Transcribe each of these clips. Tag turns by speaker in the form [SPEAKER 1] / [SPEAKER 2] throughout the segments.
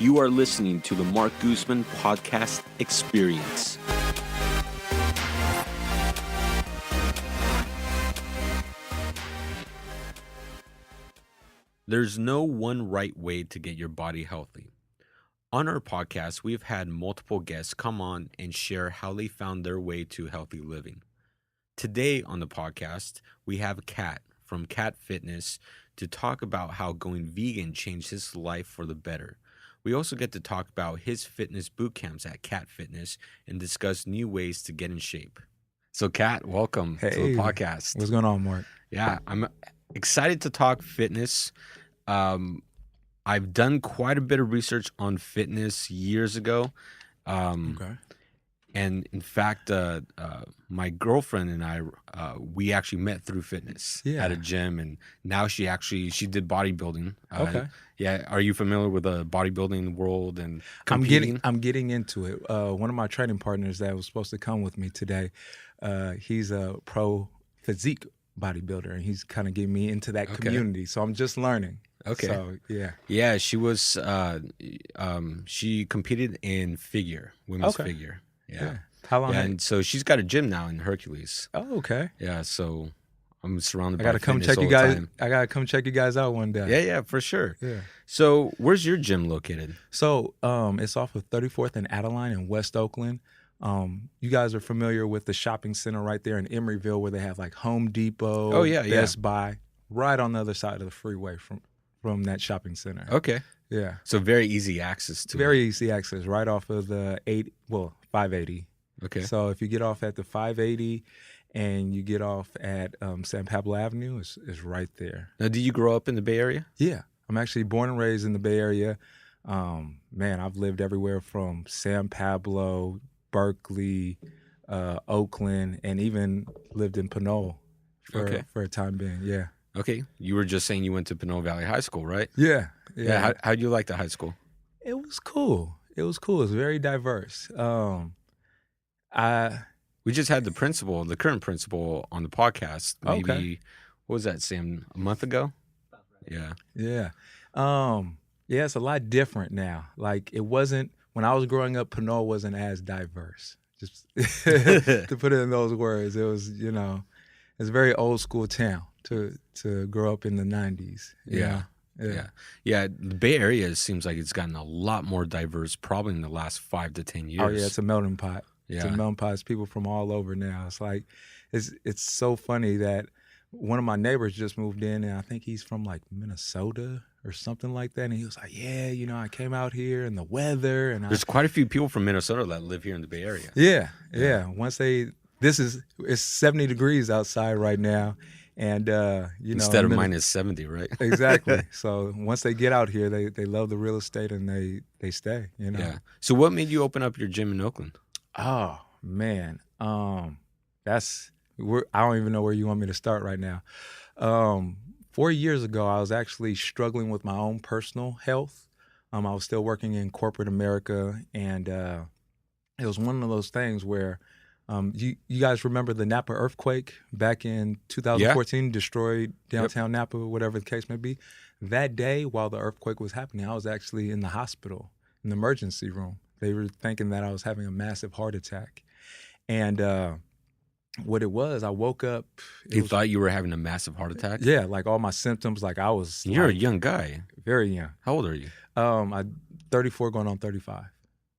[SPEAKER 1] You are listening to the Mark Guzman Podcast Experience. There's no one right way to get your body healthy. On our podcast, we've had multiple guests come on and share how they found their way to healthy living. Today on the podcast, we have Kat from Kat Fitness to talk about how going vegan changed his life for the better. We also get to talk about his fitness boot camps at Kat Fitness and discuss new ways to get in shape. So Kat, welcome to the podcast.
[SPEAKER 2] What's going on, Mark?
[SPEAKER 1] Yeah, I'm excited to talk fitness. I've done quite a bit of research on fitness years ago.
[SPEAKER 2] Okay.
[SPEAKER 1] And in fact, my girlfriend and I, we actually met through fitness at a gym, and now she did bodybuilding.
[SPEAKER 2] Okay.
[SPEAKER 1] Yeah. Are you familiar with the bodybuilding world and competing?
[SPEAKER 2] I'm getting into it. One of my training partners that was supposed to come with me today, he's a pro physique bodybuilder, and he's kind of getting me into that community. So I'm just learning.
[SPEAKER 1] Okay.
[SPEAKER 2] So
[SPEAKER 1] Yeah, she was. She competed in women's figure. Yeah.
[SPEAKER 2] How long?
[SPEAKER 1] Yeah, and so she's got a gym now in Hercules.
[SPEAKER 2] Oh, okay.
[SPEAKER 1] Yeah, so I'm surrounded by
[SPEAKER 2] I gotta come check you guys. I gotta come check you guys out one day.
[SPEAKER 1] Yeah, for sure.
[SPEAKER 2] Yeah.
[SPEAKER 1] So where's your gym located?
[SPEAKER 2] So it's off of 34th and Adeline in West Oakland. You guys are familiar with the shopping center right there in Emeryville where they have like Home Depot, Best Buy, right on the other side of the freeway from that shopping center.
[SPEAKER 1] Okay.
[SPEAKER 2] Yeah.
[SPEAKER 1] So very easy access to
[SPEAKER 2] Very easy access, right off of the 580.
[SPEAKER 1] Okay.
[SPEAKER 2] So if you get off at the 580 and you get off at San Pablo Avenue, it's right there.
[SPEAKER 1] Now, did you grow up in the Bay Area?
[SPEAKER 2] Yeah. I'm actually born and raised in the Bay Area. I've lived everywhere from San Pablo, Berkeley, Oakland, and even lived in Pinole for a time being. Yeah.
[SPEAKER 1] Okay. You were just saying you went to Pinole Valley High School, right?
[SPEAKER 2] Yeah.
[SPEAKER 1] How'd you like the high school?
[SPEAKER 2] It was cool. It was very diverse.
[SPEAKER 1] We just had the current principal on the podcast. Maybe, what was that, Sam, a month ago? Yeah.
[SPEAKER 2] Yeah. It's a lot different now. Like it wasn't, when I was growing up, Pinole wasn't as diverse. Just to put it in those words, it was, it's a very old school town to grow up in the 90s.
[SPEAKER 1] Yeah. The Bay Area seems like it's gotten a lot more diverse probably in the last 5 to 10 years.
[SPEAKER 2] Oh yeah, it's a melting pot.
[SPEAKER 1] Yeah.
[SPEAKER 2] It's a melting pot. It's people from all over now. It's like, it's so funny that one of my neighbors just moved in, and I think he's from like Minnesota or something like that. And he was like, I came out here and the weather. And
[SPEAKER 1] there's quite a few people from Minnesota that live here in the Bay Area.
[SPEAKER 2] Yeah. It's 70 degrees outside right now. And,
[SPEAKER 1] instead of minus 70, right?
[SPEAKER 2] Exactly. So once they get out here, they love the real estate and they stay,
[SPEAKER 1] Yeah. So what made you open up your gym in Oakland?
[SPEAKER 2] Oh, man. I don't even know where you want me to start right now. 4 years ago, I was actually struggling with my own personal health. I was still working in corporate America, and it was one of those things where you guys remember the Napa earthquake back in 2014, destroyed downtown Napa, whatever the case may be. That day, while the earthquake was happening, I was actually in the hospital, in the emergency room. They were thinking that I was having a massive heart attack. And what it was, I woke up.
[SPEAKER 1] You thought you were having a massive heart attack?
[SPEAKER 2] Yeah, like all my symptoms, like I was.
[SPEAKER 1] You're a young guy.
[SPEAKER 2] Very young.
[SPEAKER 1] How old are you?
[SPEAKER 2] I'm 34 going on 35.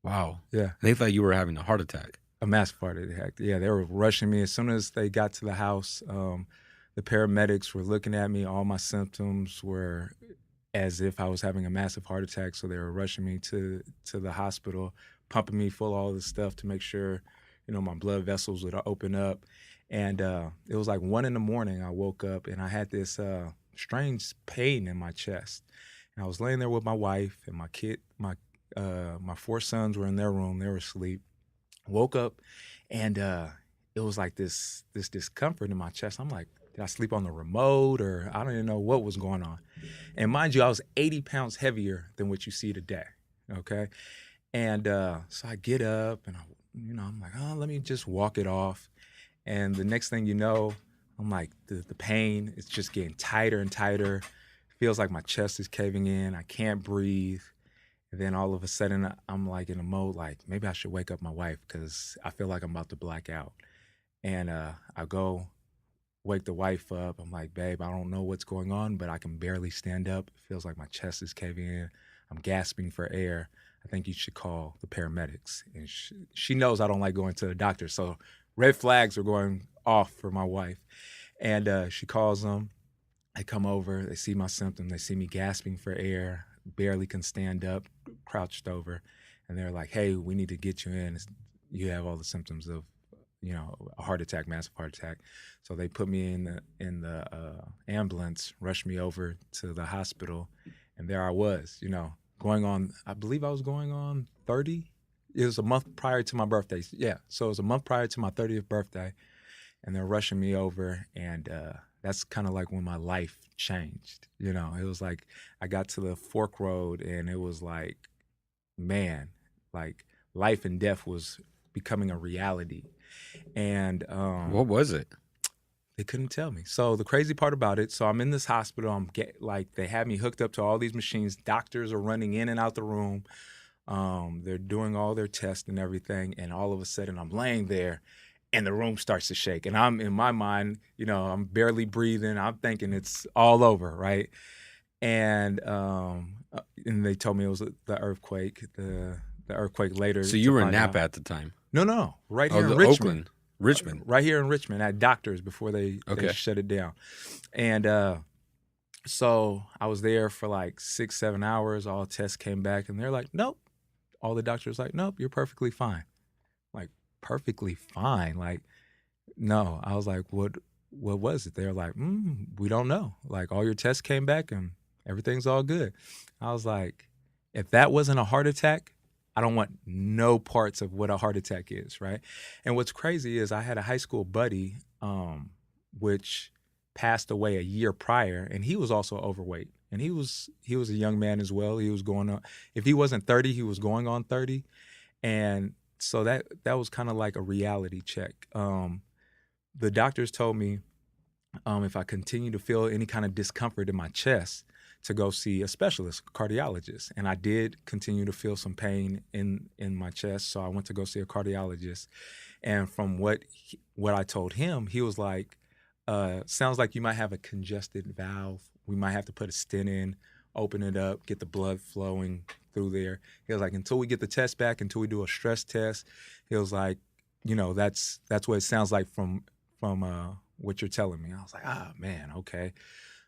[SPEAKER 1] Wow.
[SPEAKER 2] Yeah.
[SPEAKER 1] They thought you were having a heart attack.
[SPEAKER 2] A massive heart attack. Yeah, they were rushing me. As soon as they got to the house, the paramedics were looking at me. All my symptoms were as if I was having a massive heart attack. So they were rushing me to the hospital, pumping me full of all this stuff to make sure, my blood vessels would open up. And it was like 1 a.m. I woke up and I had this strange pain in my chest. And I was laying there with my wife and my kid. My 4 sons were in their room. They were asleep. Woke up and it was like this discomfort in my chest. I'm like, did I sleep on the remote, or I don't even know what was going on. And mind you, I was 80 pounds heavier than what you see today, okay? And so I get up and I'm like, let me just walk it off. And the next thing you know, I'm like, the pain, it's just getting tighter and tighter. Feels like my chest is caving in. I can't breathe. And then all of a sudden, I'm like in a mode like maybe I should wake up my wife because I feel like I'm about to black out. And I go wake the wife up. I'm like, babe, I don't know what's going on, but I can barely stand up. It feels like my chest is caving in. I'm gasping for air. I think you should call the paramedics. And she knows I don't like going to the doctor. So red flags are going off for my wife. And she calls them. They come over. They see my symptom. They see me gasping for air, barely can stand up, crouched over. And they're like, hey, we need to get you in. You have all the symptoms of, a heart attack, massive heart attack. So they put me in the ambulance, rushed me over to the hospital, and there I was, going on. I believe I was going on 30. It was a month prior to my birthday. Yeah, so it was a month prior to my 30th birthday, and they're rushing me over, and that's kind of like when my life changed. It was like I got to the fork road, and it was like, man, like life and death was becoming a reality. And
[SPEAKER 1] what was it?
[SPEAKER 2] They couldn't tell me. So the crazy part about it, so I'm in this hospital. They had me hooked up to all these machines. Doctors are running in and out the room. They're doing all their tests and everything. And all of a sudden I'm laying there and the room starts to shake. And I'm in my mind, I'm barely breathing. I'm thinking it's all over, right? And they told me it was the earthquake, the earthquake later.
[SPEAKER 1] So you were in Napa at the time?
[SPEAKER 2] No, right here in Richmond.
[SPEAKER 1] Richmond.
[SPEAKER 2] Right here in Richmond at Doctors before they shut it down. And so I was there for like 6-7 hours. All tests came back and they're like, nope. All the doctors like, nope, you're perfectly fine. Like, perfectly fine? Like, no. I was like, what was it? They're like, we don't know. Like, all your tests came back and everything's all good. I was like, if that wasn't a heart attack, I don't want no parts of what a heart attack is, right? And what's crazy is I had a high school buddy, which passed away a year prior, and he was also overweight. And he was a young man as well. He was going on, if he wasn't 30, he was going on 30. And so that was kind of like a reality check. The doctors told me if I continue to feel any kind of discomfort in my chest, to go see a specialist, cardiologist. And I did continue to feel some pain in my chest, so I went to go see a cardiologist. And from what I told him, he was like, sounds like you might have a congested valve. We might have to put a stent in, open it up, get the blood flowing through there. He was like, until we get the test back, until we do a stress test, he was like, that's what it sounds like from what you're telling me. I was like, man, okay.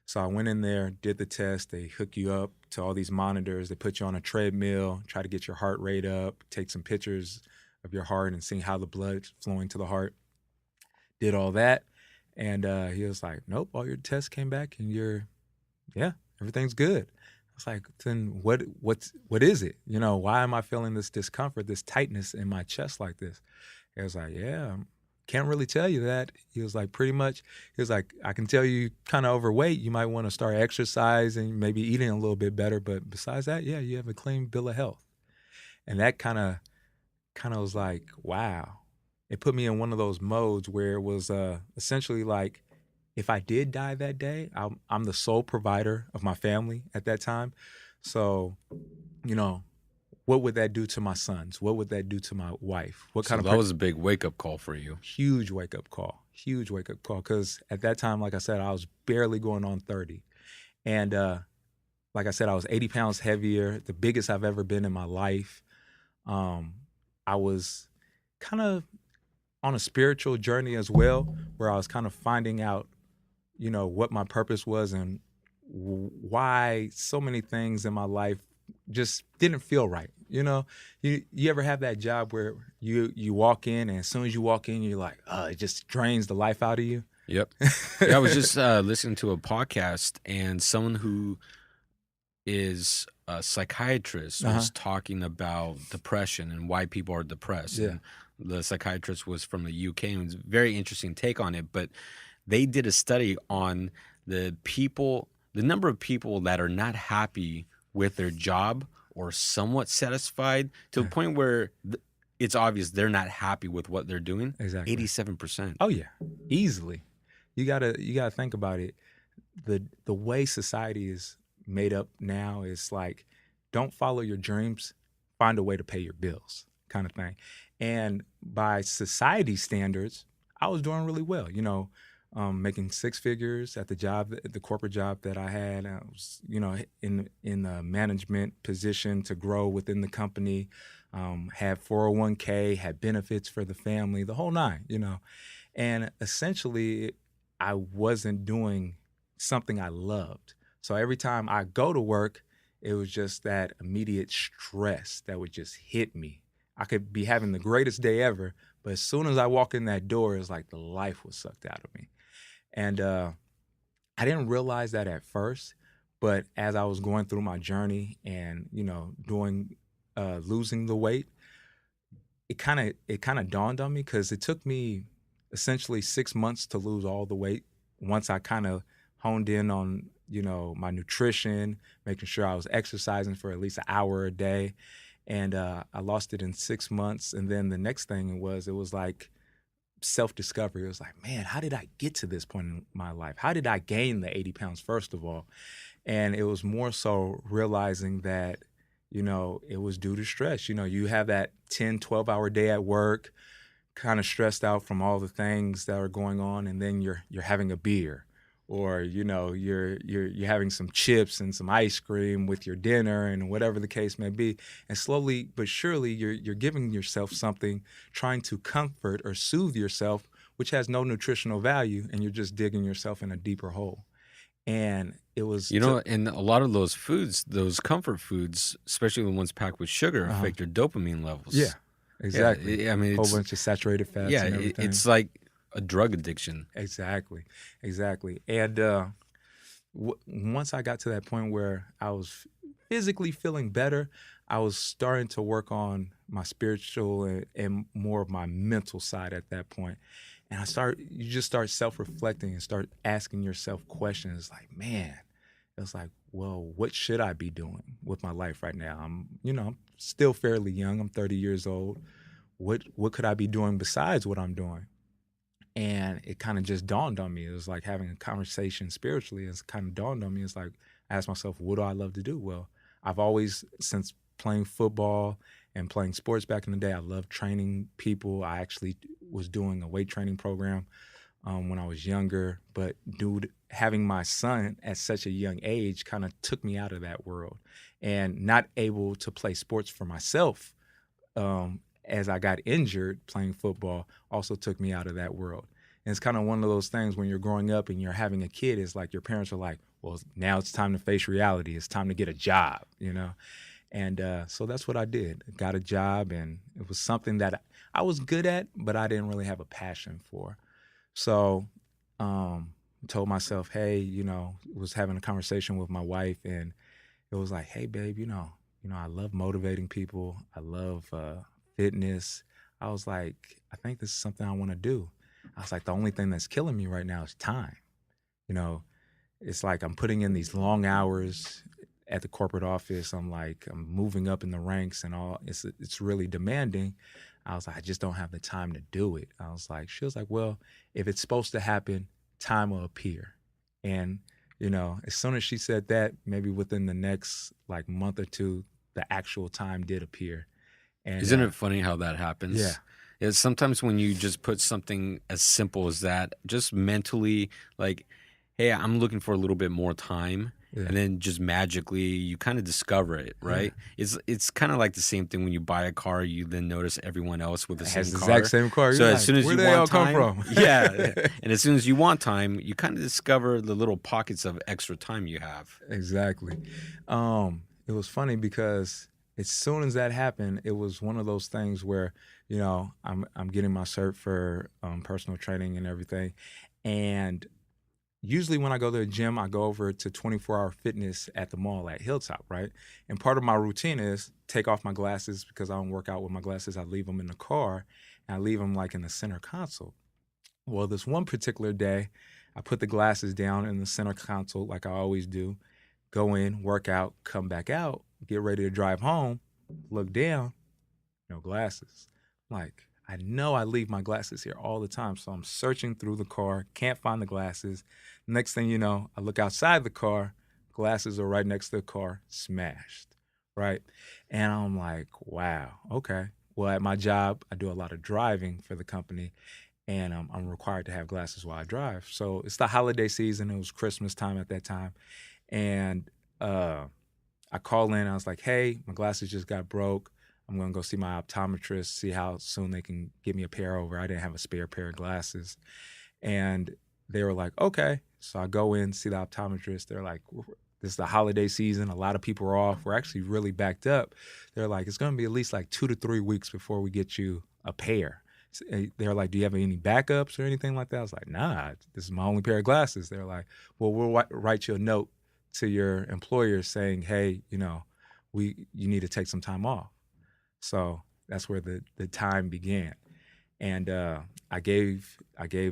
[SPEAKER 2] So I went in there, did the test. They hook you up to all these monitors. They put you on a treadmill, try to get your heart rate up, take some pictures of your heart and seeing how the blood's flowing to the heart. Did all that. And he was like, nope, all your tests came back and everything's good. I was like, then what is it? Why am I feeling this discomfort, this tightness in my chest like this? He was like, can't really tell you that. He was like, pretty much, he was like, I can tell you kind of overweight. You might want to start exercising, maybe eating a little bit better. But besides that, you have a clean bill of health. And that kind of was like, wow. It put me in one of those modes where it was essentially like, if I did die that day, I'm the sole provider of my family at that time. So, what would that do to my sons? What would that do to my wife?
[SPEAKER 1] That was a big wake-up call for you.
[SPEAKER 2] Huge wake-up call. Because at that time, like I said, I was barely going on 30. And like I said, I was 80 pounds heavier, the biggest I've ever been in my life. I was kind of on a spiritual journey as well, where I was kind of finding out, what my purpose was and why so many things in my life just didn't feel right. You ever have that job where you walk in and as soon as you walk in, you're like, it just drains the life out of you?
[SPEAKER 1] Yep. I was just listening to a podcast and someone who is a psychiatrist was talking about depression and why people are depressed. Yeah. And the psychiatrist was from the UK and it was a very interesting take on it. But they did a study on the number of people that are not happy with their job or somewhat satisfied to the point where it's obvious they're not happy with what they're doing.
[SPEAKER 2] Exactly.
[SPEAKER 1] 87%.
[SPEAKER 2] Oh yeah, easily. You gotta think about it. The way society is made up now is like don't follow your dreams, find a way to pay your bills, kind of thing. And by society standards, I was doing really well, making six figures at the corporate job that I had. I was, in a management position to grow within the company, had 401k, had benefits for the family, the whole nine. And essentially, I wasn't doing something I loved. So every time I go to work, it was just that immediate stress that would just hit me. I could be having the greatest day ever, but as soon as I walk in that door, it's like the life was sucked out of me. And I didn't realize that at first, but as I was going through my journey and, losing the weight, it kind of dawned on me because it took me essentially 6 months to lose all the weight. Once I kind of honed in on, my nutrition, making sure I was exercising for at least an hour a day. And I lost it in 6 months. And then the next thing it was like self-discovery. It was like, man, how did I get to this point in my life? How did I gain the 80 pounds, first of all? And it was more so realizing that, it was due to stress. You have that 10, 12-hour day at work, kind of stressed out from all the things that are going on, and then you're having a beer, or you're having some chips and some ice cream with your dinner, and whatever the case may be. And slowly but surely you're giving yourself something, trying to comfort or soothe yourself, which has no nutritional value, and you're just digging yourself in a deeper hole. And it was
[SPEAKER 1] And a lot of those foods, those comfort foods, especially the ones packed with sugar, affect your dopamine levels.
[SPEAKER 2] Yeah, exactly.
[SPEAKER 1] I mean,
[SPEAKER 2] A whole bunch of saturated fats and everything.
[SPEAKER 1] it's like a drug addiction.
[SPEAKER 2] Exactly. And once I got to that point where I was physically feeling better, I was starting to work on my spiritual and more of my mental side at that point. And you just start self-reflecting and start asking yourself questions like, man, it's like, well, what should I be doing with my life right now? I'm still fairly young. I'm 30 years old. What could I be doing besides what I'm doing? And it kind of just dawned on me. It was like having a conversation spiritually. It's kind of dawned on me. It's like, I asked myself, what do I love to do? Well, I've always, since playing football and playing sports back in the day, I loved training people. I actually was doing a weight training program when I was younger. But having my son at such a young age kind of took me out of that world. And not able to play sports for myself as I got injured playing football also took me out of that world. And it's kind of one of those things when you're growing up and you're having a kid, it's like your parents are like, well, now it's time to face reality. It's time to get a job, And so that's what I did. Got a job, and it was something that I was good at, but I didn't really have a passion for. So told myself, hey, was having a conversation with my wife, and it was like, hey, babe, I love motivating people. I love fitness. I was like, I think this is something I want to do. I was like, the only thing that's killing me right now is time. It's like I'm putting in these long hours at the corporate office. I'm moving up in the ranks and all. It's really demanding. I was like, I just don't have the time to do it. She was like, well, if it's supposed to happen, time will appear. And, as soon as she said that, maybe within the next month or two, the actual time did appear. And
[SPEAKER 1] Isn't it funny how that happens?
[SPEAKER 2] Yeah.
[SPEAKER 1] It's sometimes when you just put something as simple as that, just mentally, like, hey, I'm looking for a little bit more time.
[SPEAKER 2] Yeah.
[SPEAKER 1] And then just magically you kind of discover it, right? Yeah. It's kind of like the same thing when you buy a car, you then notice everyone else with the same car.
[SPEAKER 2] Exact same car.
[SPEAKER 1] So
[SPEAKER 2] You're
[SPEAKER 1] as soon as
[SPEAKER 2] where
[SPEAKER 1] you
[SPEAKER 2] they all
[SPEAKER 1] want time,
[SPEAKER 2] come from?
[SPEAKER 1] yeah. And as soon as you want time, you kind of discover the little pockets of extra time you have.
[SPEAKER 2] Exactly. It was funny because as soon as that happened, it was one of those things where, I'm getting my cert for personal training and everything. And usually when I go to the gym, I go over to 24-Hour Fitness at the mall at Hilltop, right? And part of my routine is take off my glasses because I don't work out with my glasses. I leave them in the car, and I leave them in the center console. Well, this one particular day, I put the glasses down in the center console like I always do, go in, work out, come back out, get ready to drive home, look down, no glasses. I know I leave my glasses here all the time, so I'm searching through the car, can't find the glasses. Next thing you know, I look outside the car, glasses are right next to the car, smashed. right? And I'm like, wow, okay. Well, at my job, I do a lot of driving for the company, and I'm required to have glasses while I drive. So it's the holiday season. It was Christmas time at that time, and uh, I call in. I was like, hey, my glasses just got broke. I'm gonna go see my optometrist, see how soon they can get me a pair over. I didn't have a spare pair of glasses, and they were like, okay. So I go in, see the optometrist. They're like, this is the holiday season. A lot of people are off. We're actually really backed up. They're like, it's going to be at least like 2 to 3 weeks before we get you a pair. They're like, do you have any backups or anything like that? I was like, nah, this is my only pair of glasses. They're like, well, we'll write you a note to your employer saying, hey, you need to take some time off. So that's where the time began. And I gave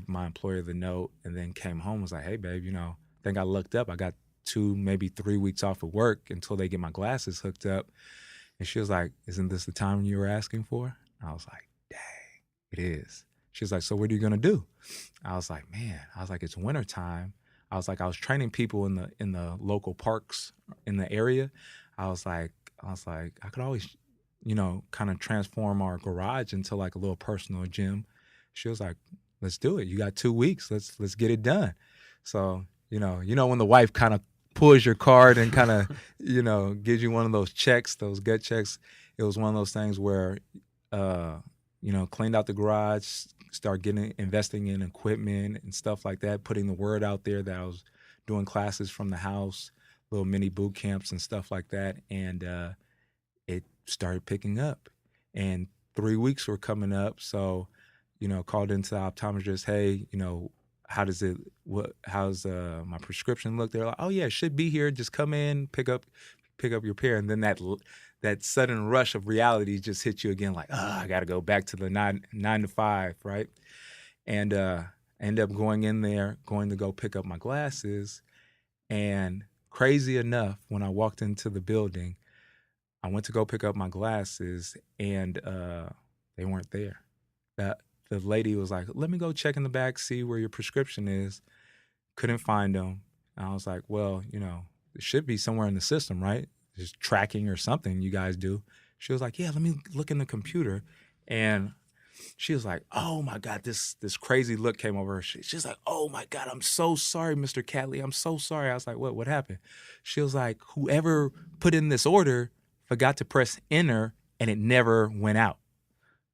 [SPEAKER 2] my employer the note, and then came home and was like, hey, babe, I think I looked up. I got 2, maybe 3 weeks off of work until they get my glasses hooked up. And she was like, isn't this the time you were asking for? And I was like, dang, it is. She was like, so what are you going to do? I was like, man, it's winter time. I was like, I was training people in the local parks in the area. I was like, I could always, kind of transform our garage into like a little personal gym. She was like, let's do it. You got 2 weeks. Let's get it done. So, when the wife kind of pulls your card and kind of, gives you one of those checks, those gut checks. It was one of those things where, cleaned out the garage, start investing in equipment and stuff like that, putting the word out there that I was doing classes from the house, little mini boot camps and stuff like that. And it started picking up. And 3 weeks were coming up. So, called into the optometrist, hey, how's my prescription look? They're like, oh yeah, it should be here. Just come in, pick up your pair. And then that sudden rush of reality just hits you again, like, I got to go back to the 9 to 5, right? And I end up going in there, going to go pick up my glasses. And crazy enough, when I walked into the building, I went to go pick up my glasses, and they weren't there. The lady was like, let me go check in the back, see where your prescription is. Couldn't find them. And I was like, well, it should be somewhere in the system, right? Just tracking or something you guys do. She was like, yeah, let me look in the computer. And she was like, oh my God, this crazy look came over her. She's like, oh my God, I'm so sorry, Mr. Catley. I'm so sorry. I was like, what happened? She was like, whoever put in this order forgot to press enter, and it never went out.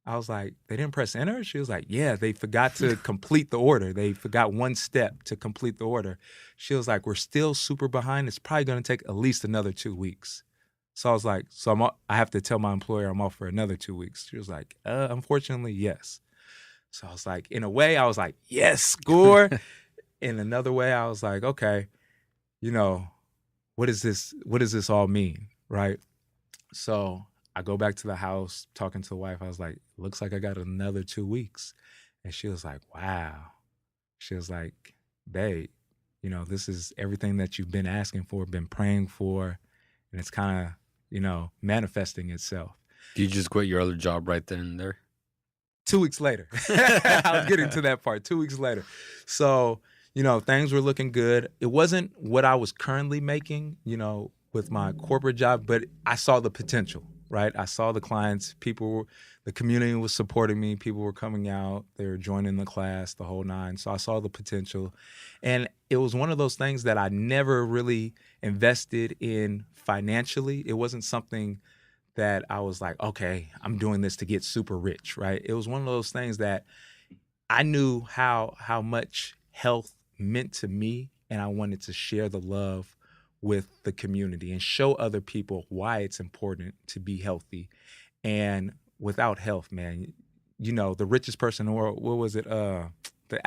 [SPEAKER 2] I was like, they didn't press enter? She was like, yeah, they forgot to complete the order. They forgot one step to complete the order. She was like, we're still super behind. It's probably going to take at least another 2 weeks. So I was like, I have to tell my employer I'm off for another 2 weeks. She was like, unfortunately, yes. So I was like, in a way, I was like, yes, score. In another way, I was like, okay, what does this all mean, right? So I go back to the house, talking to the wife. I was like, looks like I got another 2 weeks. And she was like, wow. She was like, babe, this is everything that you've been asking for, been praying for. And it's kind of, manifesting itself.
[SPEAKER 1] Do you just quit your other job right then and there?
[SPEAKER 2] 2 weeks later. I was getting to that part. 2 weeks later. So, things were looking good. It wasn't what I was currently making, with my corporate job, but I saw the potential. Right, I saw the clients, the community was supporting me. People were coming out, they were joining the class, the whole nine. So I saw the potential, and it was one of those things that I never really invested in financially. It wasn't something that I was like, okay, I'm doing this to get super rich. Right, it was one of those things that I knew how much health meant to me, and I wanted to share the love with the community and show other people why it's important to be healthy. And without health, man, the richest person in the world, what was it? The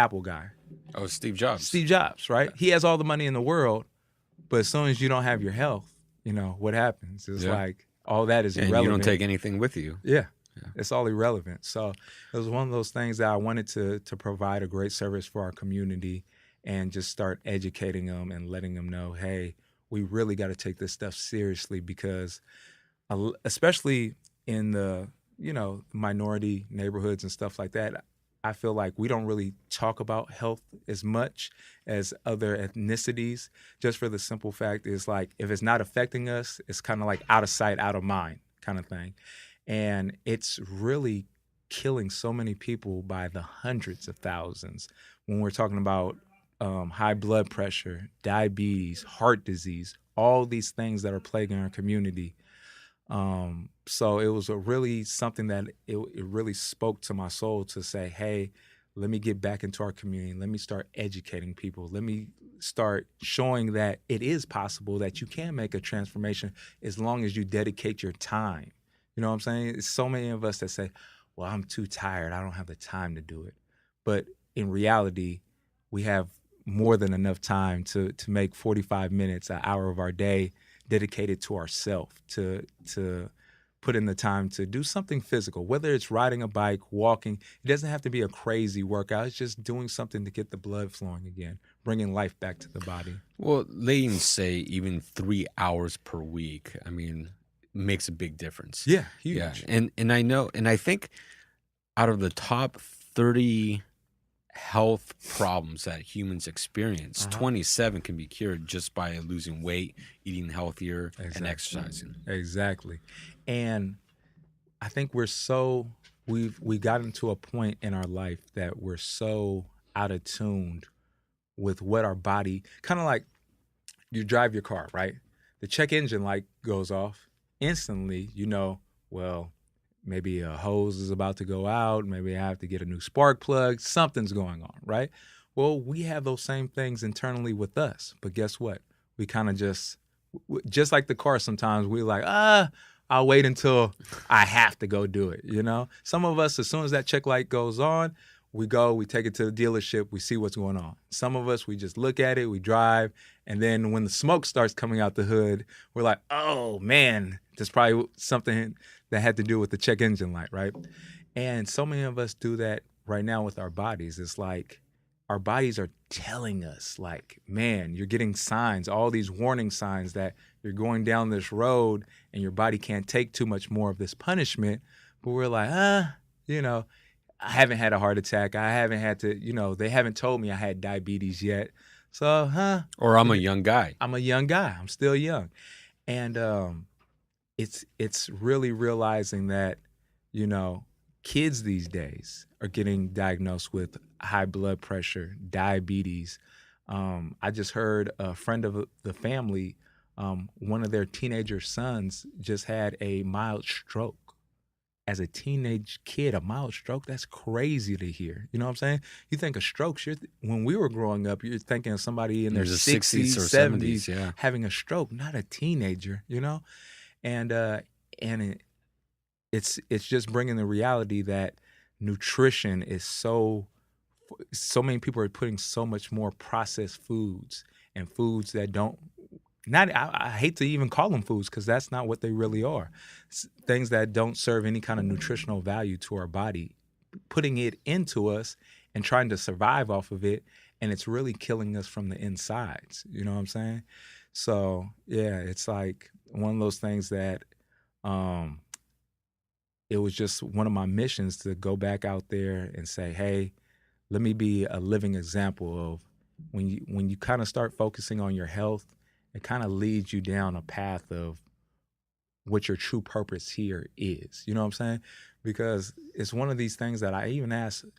[SPEAKER 2] Apple guy.
[SPEAKER 1] Oh, Steve Jobs.
[SPEAKER 2] Steve Jobs, right? He has all the money in the world, but as soon as you don't have your health, what happens? It's like all that is irrelevant.
[SPEAKER 1] And you don't take anything with you.
[SPEAKER 2] Yeah. It's all irrelevant. So it was one of those things that I wanted to provide a great service for our community and just start educating them and letting them know, hey, we really got to take this stuff seriously, because especially in the, minority neighborhoods and stuff like that, I feel like we don't really talk about health as much as other ethnicities, just for the simple fact is like if it's not affecting us, it's kind of like out of sight, out of mind kind of thing. And it's really killing so many people by the hundreds of thousands when we're talking about high blood pressure, diabetes, heart disease, all these things that are plaguing our community. So it was a really something that it really spoke to my soul to say, hey, let me get back into our community. Let me start educating people. Let me start showing that it is possible that you can make a transformation as long as you dedicate your time. You know what I'm saying? It's so many of us that say, well, I'm too tired. I don't have the time to do it. But in reality, we have more than enough time to make 45 minutes, an hour of our day dedicated to ourselves, to put in the time to do something physical, whether it's riding a bike, walking. It doesn't have to be a crazy workout. It's just doing something to get the blood flowing again, bringing life back to the body.
[SPEAKER 1] Well, they even say even 3 hours per week, I mean, makes a big difference.
[SPEAKER 2] Yeah, huge.
[SPEAKER 1] Yeah. And I know, and I think out of the top 30 health problems that humans experience, 27 can be cured just by losing weight, eating healthier, and exercising.
[SPEAKER 2] Exactly. And I think we gotten to a point in our life that we're so out of tune with what our body, kind of like you drive your car, right? The check engine light goes off instantly, well, maybe a hose is about to go out. Maybe I have to get a new spark plug. Something's going on, right? Well, we have those same things internally with us. But guess what? We kind of just like the car sometimes, we're like, I'll wait until I have to go do it, Some of us, as soon as that check light goes on, we take it to the dealership, we see what's going on. Some of us, we just look at it, we drive, and then when the smoke starts coming out the hood, we're like, oh, man, there's probably something that had to do with the check engine light, right? And so many of us do that right now with our bodies. It's like our bodies are telling us, like, man, you're getting signs, all these warning signs that you're going down this road and your body can't take too much more of this punishment. But we're like, I haven't had a heart attack. I haven't had to, they haven't told me I had diabetes yet. So,
[SPEAKER 1] Or I'm a young guy.
[SPEAKER 2] I'm a young guy. I'm still young. And it's really realizing that, kids these days are getting diagnosed with high blood pressure, diabetes. I just heard a friend of the family, one of their teenager sons just had a mild stroke. As a teenage kid, a mild stroke, that's crazy to hear. You know what I'm saying? You think of strokes, when we were growing up, you're thinking of somebody in their 60s or 70s having a stroke, not a teenager, And it's just bringing the reality that nutrition is so many people are putting so much more processed foods and foods that I hate to even call them foods because that's not what they really are. Things that don't serve any kind of nutritional value to our body, putting it into us and trying to survive off of it. And it's really killing us from the insides. You know what I'm saying? So, yeah, it's like one of those things that it was just one of my missions to go back out there and say, hey, let me be a living example of when you kind of start focusing on your health, it kind of leads you down a path of what your true purpose here is. You know what I'm saying? Because it's one of these things that I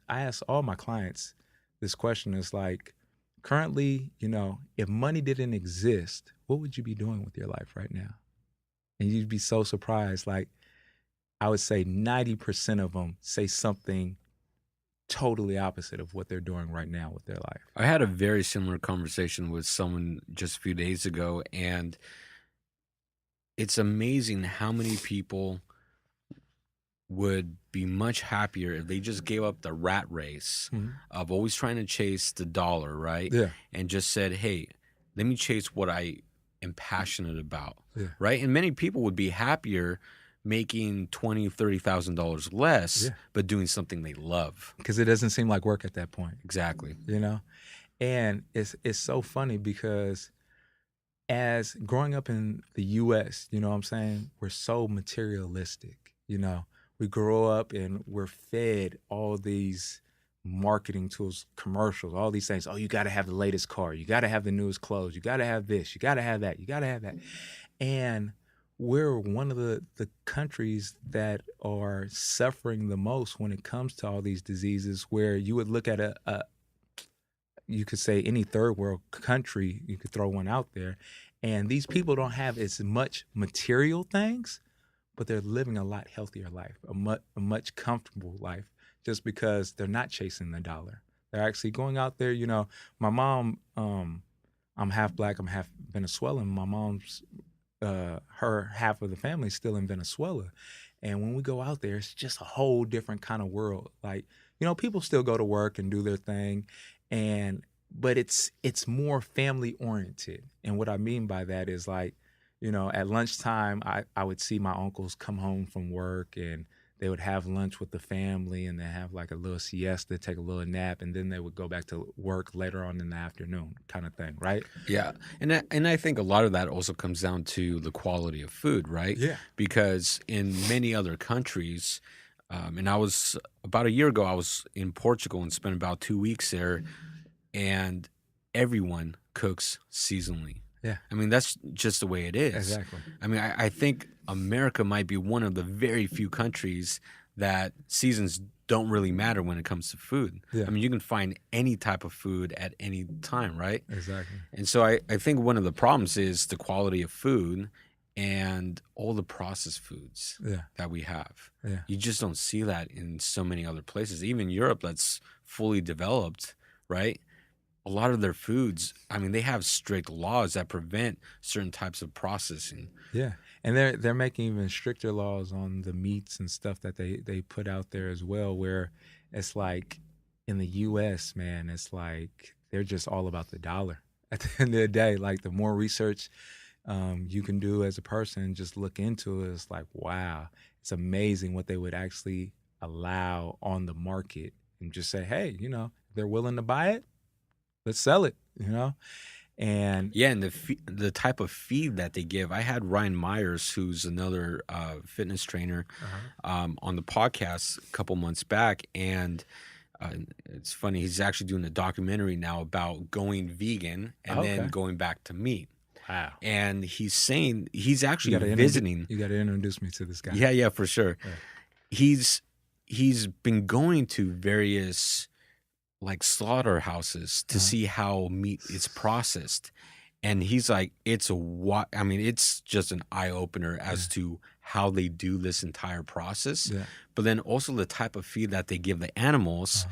[SPEAKER 2] ask all my clients this question is like, currently, if money didn't exist, what would you be doing with your life right now? And you'd be so surprised. Like, I would say 90% of them say something totally opposite of what they're doing right now with their life.
[SPEAKER 1] I had a very similar conversation with someone just a few days ago, and it's amazing how many people would be much happier if they just gave up the rat race of always trying to chase the dollar, right?
[SPEAKER 2] Yeah.
[SPEAKER 1] And just said, hey, let me chase what I am passionate about,
[SPEAKER 2] yeah.
[SPEAKER 1] right? And many people would be happier making $20,000, $30,000 less, but doing something they love.
[SPEAKER 2] Because it doesn't seem like work at that point.
[SPEAKER 1] Exactly.
[SPEAKER 2] And it's so funny because as growing up in the U.S., you know what I'm saying, we're so materialistic, We grow up and we're fed all these marketing tools, commercials, all these things. Oh, you got to have the latest car. You got to have the newest clothes. You got to have this. You got to have that. You got to have that. And we're one of the countries that are suffering the most when it comes to all these diseases, where you would look at you could say any third world country, you could throw one out there, and these people don't have as much material things, but they're living a lot healthier life, a much comfortable life, just because they're not chasing the dollar. They're actually going out there. My mom, I'm half black, I'm half Venezuelan. My mom's, her half of the family is still in Venezuela. And when we go out there, it's just a whole different kind of world. Like, people still go to work and do their thing, but it's more family oriented. And what I mean by that is, like, at lunchtime, I would see my uncles come home from work, and they would have lunch with the family, and they have like a little siesta, take a little nap, and then they would go back to work later on in the afternoon, kind of thing, right?
[SPEAKER 1] Yeah. And I think a lot of that also comes down to the quality of food, right?
[SPEAKER 2] Yeah.
[SPEAKER 1] Because in many other countries, and about a year ago, I was in Portugal and spent about 2 weeks there, and everyone cooks seasonally.
[SPEAKER 2] Yeah.
[SPEAKER 1] I mean, that's just the way it is.
[SPEAKER 2] Exactly.
[SPEAKER 1] I mean, I think America might be one of the very few countries that seasons don't really matter when it comes to food.
[SPEAKER 2] Yeah.
[SPEAKER 1] I mean, you can find any type of food at any time, right?
[SPEAKER 2] Exactly.
[SPEAKER 1] And so I think one of the problems is the quality of food and all the processed foods that we have.
[SPEAKER 2] Yeah.
[SPEAKER 1] You just don't see that in so many other places. Even Europe, that's fully developed, right? A lot of their foods, I mean, they have strict laws that prevent certain types of processing.
[SPEAKER 2] Yeah. And they're making even stricter laws on the meats and stuff that they put out there as well, where it's like in the US, man, it's like they're just all about the dollar. At the end of the day, like, the more research you can do as a person, just look into it, it's like, wow, it's amazing what they would actually allow on the market, and just say, hey, if they're willing to buy it, let's sell it, And
[SPEAKER 1] yeah, and the type of feed that they give. I had Ryan Myers, who's another fitness trainer, on the podcast a couple months back, and it's funny. He's actually doing a documentary now about going vegan and then going back to meat.
[SPEAKER 2] Wow.
[SPEAKER 1] And he's saying he's actually visiting.
[SPEAKER 2] You got to introduce me to this guy.
[SPEAKER 1] Yeah, for sure.
[SPEAKER 2] Yeah.
[SPEAKER 1] He's been going to various like slaughterhouses to see how meat is processed, and he's like, it's just an eye opener as to how they do this entire process. But then also the type of feed that they give the animals,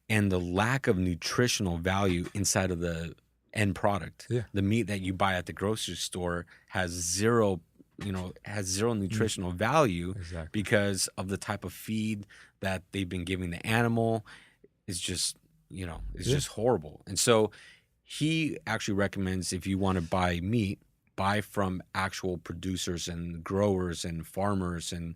[SPEAKER 1] and the lack of nutritional value inside of the end product. The meat that you buy at the grocery store has zero nutritional value.
[SPEAKER 2] Exactly.
[SPEAKER 1] Because of the type of feed that they've been giving the animal. Is just just horrible. And so he actually recommends, if you want to buy meat, buy from actual producers and growers and farmers, and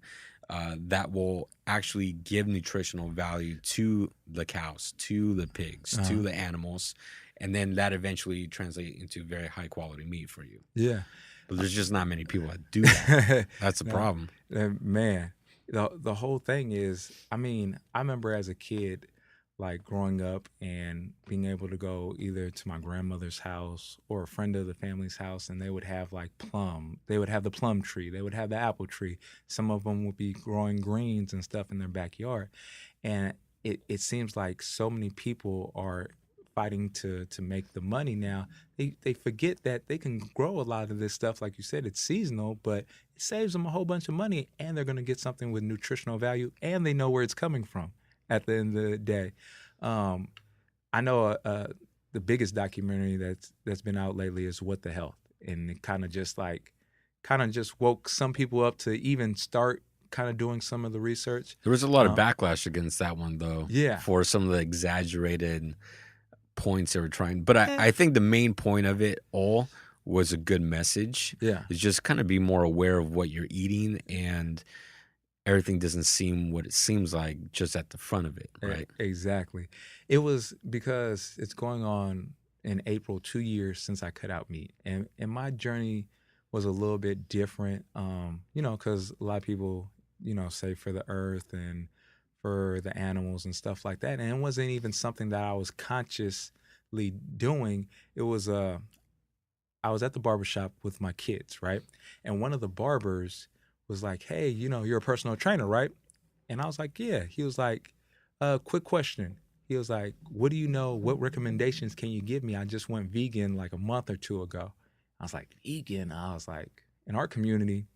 [SPEAKER 1] that will actually give nutritional value to the cows, to the pigs, to the animals, and then that eventually translates into very high quality meat for you.
[SPEAKER 2] Yeah.
[SPEAKER 1] But there's just not many people that do that. That's the problem.
[SPEAKER 2] Man, the whole thing is, I mean, I remember as a kid, like, growing up and being able to go either to my grandmother's house or a friend of the family's house, and they would have like they would have the plum tree, they would have the apple tree. Some of them would be growing greens and stuff in their backyard. And it seems like so many people are fighting to make the money now. They forget that they can grow a lot of this stuff. Like you said, it's seasonal, but it saves them a whole bunch of money, and they're going to get something with nutritional value, and they know where it's coming from at the end of the day. I know the biggest documentary that's been out lately is What the Health, and it kind of just woke some people up to even start kind of doing some of the research.
[SPEAKER 1] There was a lot of backlash against that one, though.
[SPEAKER 2] Yeah.
[SPEAKER 1] For some of the exaggerated points they were trying. But I think the main point of it all was a good message.
[SPEAKER 2] Yeah.
[SPEAKER 1] It's just kind of be more aware of what you're eating, and everything doesn't seem what it seems like just at the front of it, right?
[SPEAKER 2] Exactly. It was because it's going on in April 2 years since I cut out meat. And my journey was a little bit different, because a lot of people, say for the earth and for the animals and stuff like that. And it wasn't even something that I was consciously doing. It was I was at the barbershop with my kids, right? And one of the barbers was like, "Hey, you're a personal trainer, right?" And I was like, "Yeah." He was like, quick question. He was like, "What do you know? What recommendations can you give me? I just went vegan like a month or two ago." I was like, "Vegan?" I was like, in our community,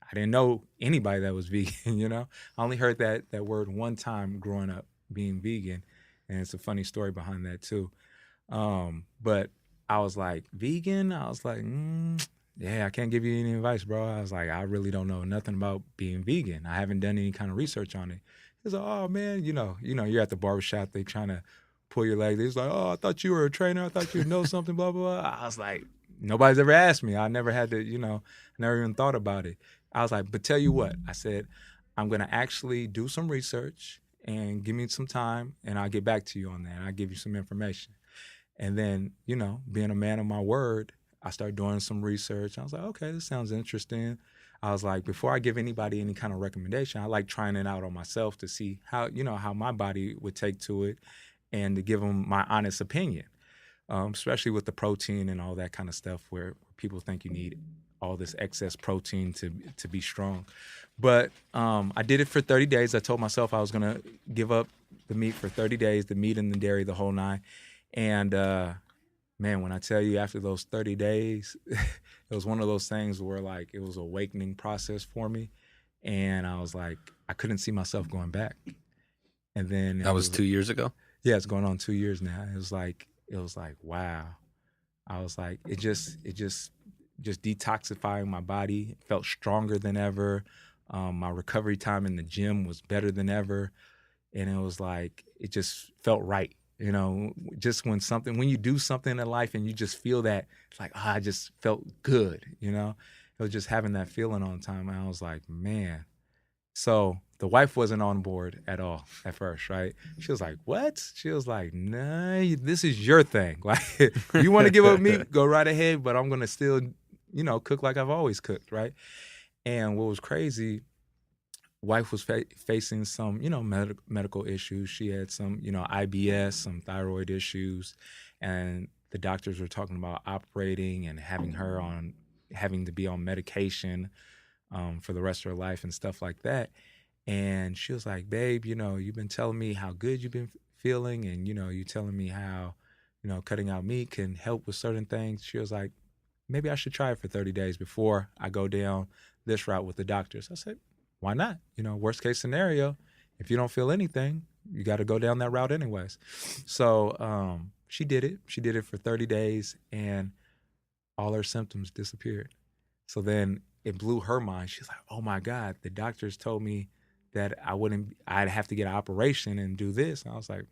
[SPEAKER 2] I didn't know anybody that was vegan. I only heard that word one time growing up, being vegan. And it's a funny story behind that too. But I was like, vegan? I was like, yeah, I can't give you any advice, bro. I was like, I really don't know nothing about being vegan. I haven't done any kind of research on it. He's like, oh man, you're at the barbershop, they trying to pull your leg. He's like, oh, I thought you were a trainer. I thought you know something, blah, blah, blah. I was like, nobody's ever asked me. I never had to, I never even thought about it. I was like, but tell you what, I said, I'm going to actually do some research and give me some time and I'll get back to you on that. I'll give you some information. And then, being a man of my word, I started doing some research. I was like, okay, this sounds interesting. I was like, before I give anybody any kind of recommendation, I like trying it out on myself to see how my body would take to it and to give them my honest opinion, especially with the protein and all that kind of stuff where people think you need all this excess protein to be strong. But I did it for 30 days. I told myself I was going to give up the meat for 30 days, the meat and the dairy, the whole nine. And man, when I tell you after those 30 days, it was one of those things where like it was an awakening process for me. And I was like, I couldn't see myself going back. And then
[SPEAKER 1] that was 2 years ago?
[SPEAKER 2] Yeah, it's going on 2 years now. It was like, wow. I was like, it just detoxifying my body. It felt stronger than ever. My recovery time in the gym was better than ever. And it was like, it just felt right. Just when you do something in life and you just feel that, it's like, I just felt good, It was just having that feeling all the time. And I was like, man. So the wife wasn't on board at all at first, right? She was like, what? She was like, nah, this is your thing. Like, you want to give up meat, go right ahead, but I'm going to still, cook like I've always cooked, right? And what was crazy, wife was facing some, medical issues. She had some, IBS, some thyroid issues, and the doctors were talking about operating and having to be on medication for the rest of her life and stuff like that. And she was like, babe, you've been telling me how good you've been feeling, and, you telling me how, cutting out meat can help with certain things. She was like, maybe I should try it for 30 days before I go down this route with the doctors. I said, why not? Worst case scenario, if you don't feel anything, you got to go down that route anyways. So she did it. She did it for 30 days and all her symptoms disappeared. So then it blew her mind. She's like, oh my God, the doctors told me that I'd have to get an operation and do this. And I was like,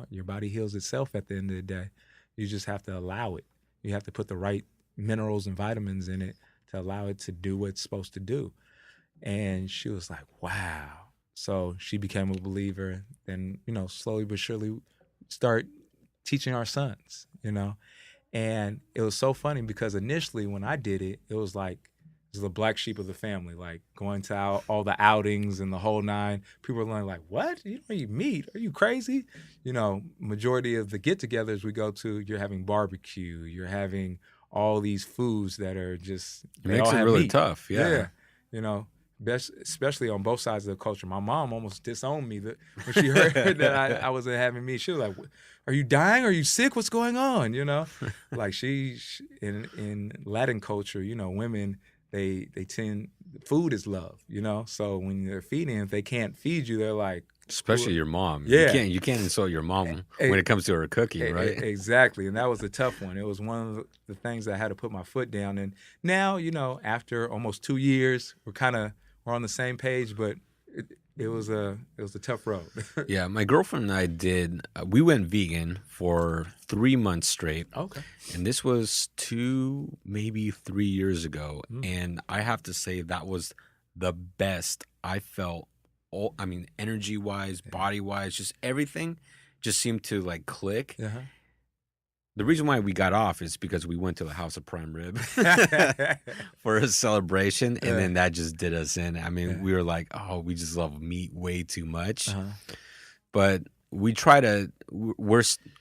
[SPEAKER 2] your body heals itself at the end of the day. You just have to allow it. You have to put the right minerals and vitamins in it to allow it to do what it's supposed to do. And she was like, wow. So she became a believer. Then, slowly but surely start teaching our sons, And it was so funny because initially when I did it, it was like, it was the black sheep of the family, like going to all the outings and the whole nine. People were like, what? You don't eat meat? Are you crazy? Majority of the get-togethers we go to, you're having barbecue. You're having all these foods that are just...
[SPEAKER 1] It makes it really
[SPEAKER 2] meat.
[SPEAKER 1] tough, yeah.
[SPEAKER 2] Especially on both sides of the culture. My mom almost disowned me when she heard that I wasn't having meat. She was like, are you dying? Are you sick? What's going on? Like she in Latin culture, women, they tend, food is love, So when they're feeding, if they can't feed you, they're like,
[SPEAKER 1] especially your mom.
[SPEAKER 2] Yeah.
[SPEAKER 1] You can't insult your mom when it comes to her cooking, right?
[SPEAKER 2] Exactly. And that was a tough one. It was one of the things that I had to put my foot down. And now, after almost 2 years, we're on the same page, but it was a tough road.
[SPEAKER 1] Yeah, my girlfriend and I we went vegan for 3 months straight.
[SPEAKER 2] Okay.
[SPEAKER 1] And this was 2, maybe 3 years ago. And I have to say that was the best I felt. Energy-wise, body-wise, just everything just seemed to like click.
[SPEAKER 2] Uh-huh.
[SPEAKER 1] The reason why we got off is because we went to the House of Prime Rib for a celebration, and then that just did us in. I mean, we were like, oh, we just love meat way too much. But we try to,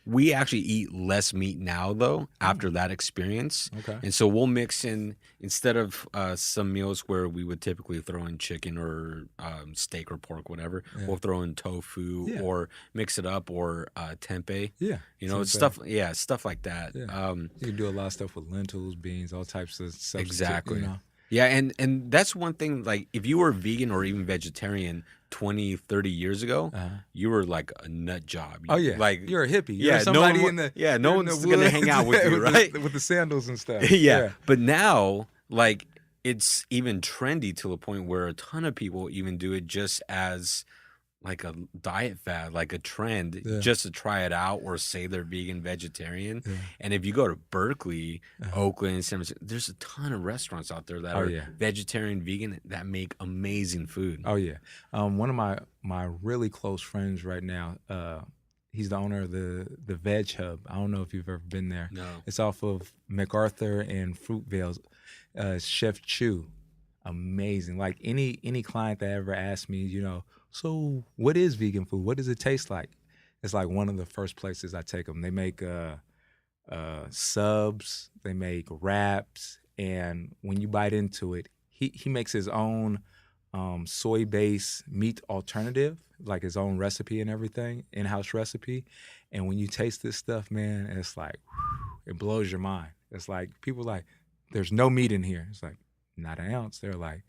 [SPEAKER 1] we actually eat less meat now, though, after that experience.
[SPEAKER 2] Okay.
[SPEAKER 1] And so we'll mix in, instead of some meals where we would typically throw in chicken or steak or pork, whatever, we'll throw in tofu or mix it up, or tempeh.
[SPEAKER 2] Yeah.
[SPEAKER 1] You know, stuff like that.
[SPEAKER 2] Yeah. You can do a lot of stuff with lentils, beans, all types of stuff.
[SPEAKER 1] Exactly.
[SPEAKER 2] You know?
[SPEAKER 1] Yeah, and that's one thing, like, if you were vegan or even vegetarian 20, 30 years ago, you were like a nut job.
[SPEAKER 2] Oh, yeah.
[SPEAKER 1] Like,
[SPEAKER 2] you're a hippie. You're somebody
[SPEAKER 1] no one's going to hang out with you, right?
[SPEAKER 2] With the sandals and stuff.
[SPEAKER 1] Yeah. But now, like, it's even trendy to the point where a ton of people even do it just as like a diet fad, like a trend, just to try it out or say they're vegan, vegetarian. And if you go to Berkeley, Oakland, San Francisco, there's a ton of restaurants out there that are vegetarian, vegan, that make amazing food.
[SPEAKER 2] Oh, yeah. One of my really close friends right now, he's the owner of the Veg Hub. I don't know if you've ever been there.
[SPEAKER 1] No.
[SPEAKER 2] It's off of MacArthur and Fruitvale. Chef Chu, amazing. Like any client that ever asked me, you know, so what is vegan food? What does it taste like? It's like one of the first places I take them. They make subs, they make wraps, and when you bite into it, he makes his own soy-based meat alternative, like his own recipe and everything, in-house recipe. And when you taste this stuff, man, it's like, it blows your mind. It's like, people like, there's no meat in here. It's like, not an ounce. They're like,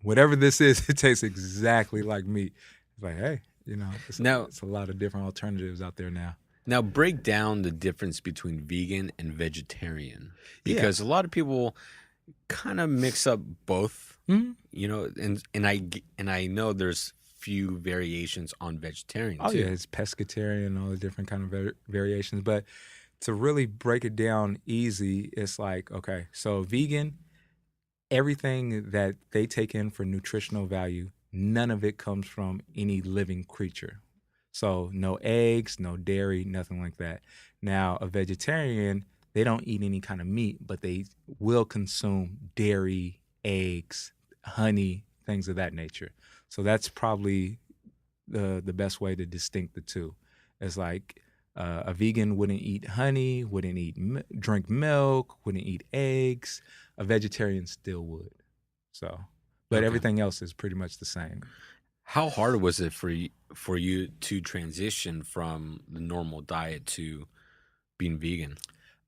[SPEAKER 2] whatever this is, it tastes exactly like meat. It's like, hey, you know, it's a lot of different alternatives out there now.
[SPEAKER 1] Now, break down the difference between vegan and vegetarian, because a lot of people kind of mix up both. You know, and I know there's few variations on vegetarian too.
[SPEAKER 2] Oh yeah, it's pescatarian, all the different kind of variations. But to really break it down easy, it's like, okay, so vegan, everything that they take in for nutritional value, none of it comes from any living creature. So no eggs, no dairy, nothing like that. Now, a vegetarian, they don't eat any kind of meat, but they will consume dairy, eggs, honey, things of that nature. So that's probably the best way to distinct the two. It's like a vegan wouldn't eat honey, wouldn't drink milk, wouldn't eat eggs. A vegetarian still would. So, but everything else is pretty much the same.
[SPEAKER 1] How hard was it for you to transition from the normal diet to being vegan?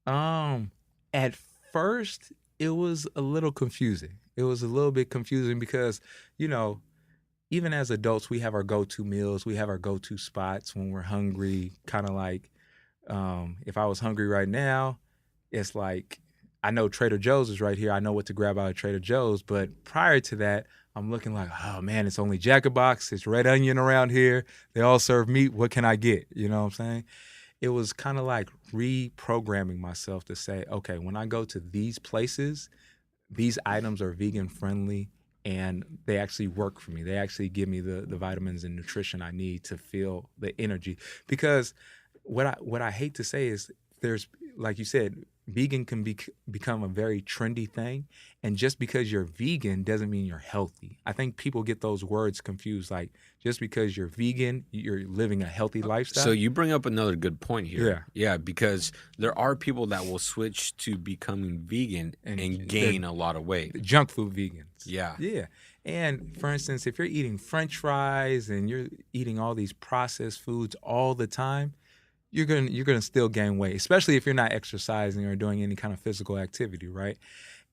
[SPEAKER 2] At first, it was a little confusing. It was a little bit confusing because, you know, even as adults, we have our go-to meals. We have our go-to spots when we're hungry. Kind of like, if I was hungry right now, it's like, I know Trader Joe's is right here. I know what to grab out of Trader Joe's. But prior to that, I'm looking like, oh man, it's only Jack in the Box. It's Red Onion around here. They all serve meat. What can I get? You know what I'm saying? It was kind of like reprogramming myself to say, okay, when I go to these places, these items are vegan friendly and they actually work for me. They actually give me the vitamins and nutrition I need to feel the energy. Because what I hate to say is there's, like you said, vegan can become a very trendy thing. And just because you're vegan doesn't mean you're healthy. I think people get those words confused. Like, just because you're vegan, you're living a healthy lifestyle.
[SPEAKER 1] So you bring up another good point here.
[SPEAKER 2] Yeah.
[SPEAKER 1] Yeah, because there are people that will switch to becoming vegan and gain a lot of weight.
[SPEAKER 2] Junk food vegans.
[SPEAKER 1] Yeah.
[SPEAKER 2] Yeah. And for instance, if you're eating French fries and you're eating all these processed foods all the time, you're gonna still gain weight, especially if you're not exercising or doing any kind of physical activity, right?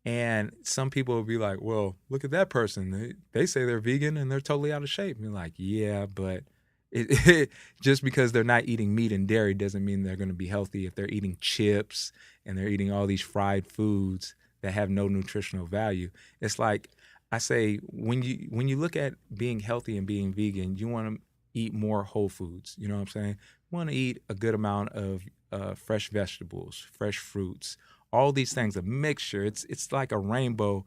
[SPEAKER 2] And some people will be like, well, look at that person. They say they're vegan and they're totally out of shape. And you're like, yeah, but just because they're not eating meat and dairy doesn't mean they're going to be healthy. If they're eating chips and they're eating all these fried foods that have no nutritional value, it's like I say, when you look at being healthy and being vegan, you want to eat more whole foods. You know what I'm saying? You want to eat a good amount of fresh vegetables, fresh fruits, all these things, a mixture. It's like a rainbow